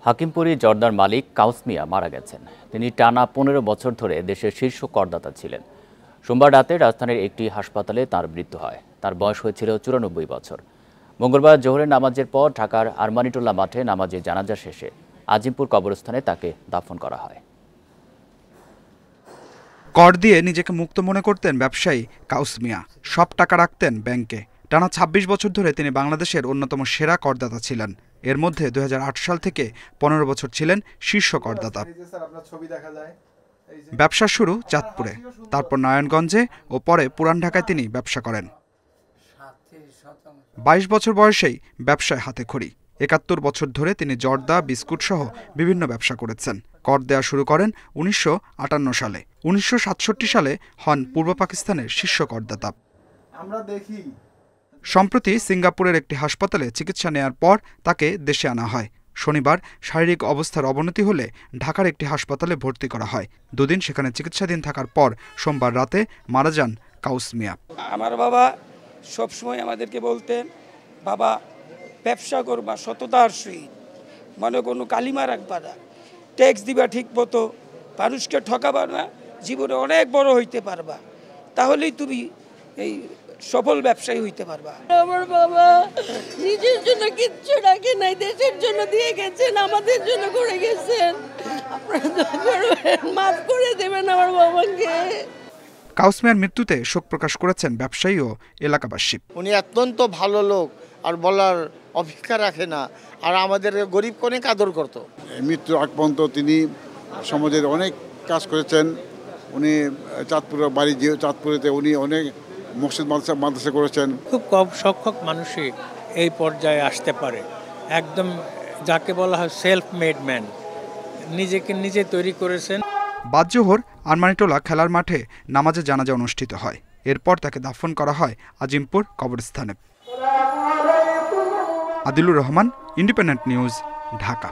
হাকিমপুরী জর্দার মালিক cows মিয়া মারা গেছেন। তিনি টানা ১৫ বছর ধরে দেশের শীর্ষ করদাতা ছিলেন। সোমবার রাতে রাজধানীর একটি হাসপাতালে তার মৃত্যু হয়। তার বয়স হয়েছিল ৯৪ বছর। মঙ্গলবার জোহরের নামাজের পর ঢাকার আরমানিটোলা মাঠে নামাজে জানাজা শেষে আজিমপুর কবরস্থানে তাকে দাফন করা হয়। কর দিয়ে নিজেকে মুক্ত মনে করতেন ব্যবসায়ী কাউস মিয়া। সব টাকা রাখতেন ব্যাংকে। টানা ২৬ বছর ধরে তিনি বাংলাদেশের অন্যতম সেরা করদাতা ছিলেন। এর মধ্যে ২০০৮ সাল থেকে ১৫ বছর ছিলেন শীর্ষ করদাতা। ব্যবসার শুরু চাঁদপুরে, তারপর নারায়ণগঞ্জে ও পরে পুরান ঢাকায় তিনি ব্যবসা করেন। ২২ বছর বয়সেই ব্যবসায় হাতে খড়ি। ৭১ বছর ধরে তিনি জর্দা, বিস্কুট সহ বিভিন্ন ব্যবসা করেছেন। কর দেয়া শুরু করেন ১৯৫৮ সালে। ১৯৬৭ সালে হন পূর্ব পাকিস্তানের শীর্ষ করদাতা। সম্প্রতি সিঙ্গাপুরের একটি হাসপাতালে চিকিৎসা নেয়ার পর তাকে দেশে আনা হয়। শনিবার শারীরিক অবস্থার অবনতি হলে ঢাকার একটি হাসপাতালে ভর্তি করা হয়। দুদিন সেখানে চিকিৎসাধীন থাকার পর সোমবার রাতে মারা যান কাউস মিয়া। আমার বাবা সবসময় আমাদেরকে বলতেন, বাবা ব্যবসা করবা সততার সহিত, মনে কোনো কালিমা রাখবা না, ট্যাক্স দিবা ঠিক মতো, মানুষকে ঠকাবা না, জীবনে অনেক বড় হইতে পারবা, তাহলেই তুমি এই সফল ব্যবসায়ী হইতে পারবা। আমার বাবা নিজের জন্য কিচ্ছু রাখে নাই, দেশের জন্য দিয়ে গেছেন, আমাদের জন্য করে গেছেন। আপনারা মাফ করে দেবেন আমার বাবাকে। কাউস মিয়ার মৃত্যুতে শোক প্রকাশ করেছেন ব্যবসায়ী ও এলাকাবাসী। উনি অত্যন্ত ভালো লোক, আর বলার অপেক্ষা রাখে না, আর আমাদের গরিব অনেক আদর করত। মৃত্যুর আগ পর্যন্ত তিনি সমাজের অনেক কাজ করেছেন। উনি চাঁদপুরের বাড়ি, যে চাঁদপুরেতে উনি অনেক মসজিদ মাদ্রাসা করেছেন। খুব কম সংখ্যক মানুষই এই পর্যায়ে আসতে পারে। একদম যাকে বলা হয় সেলফ মেড ম্যান, নিজেকে নিজে তৈরি করেছেন। বাদ জোহর আরমানিটোলা খেলার মাঠে নামাজে জানাজা অনুষ্ঠিত হয়। এরপর তাকে দাফন করা হয় আজিমপুর কবরস্থানে। Adilur Rahman, independent news, Dhaka.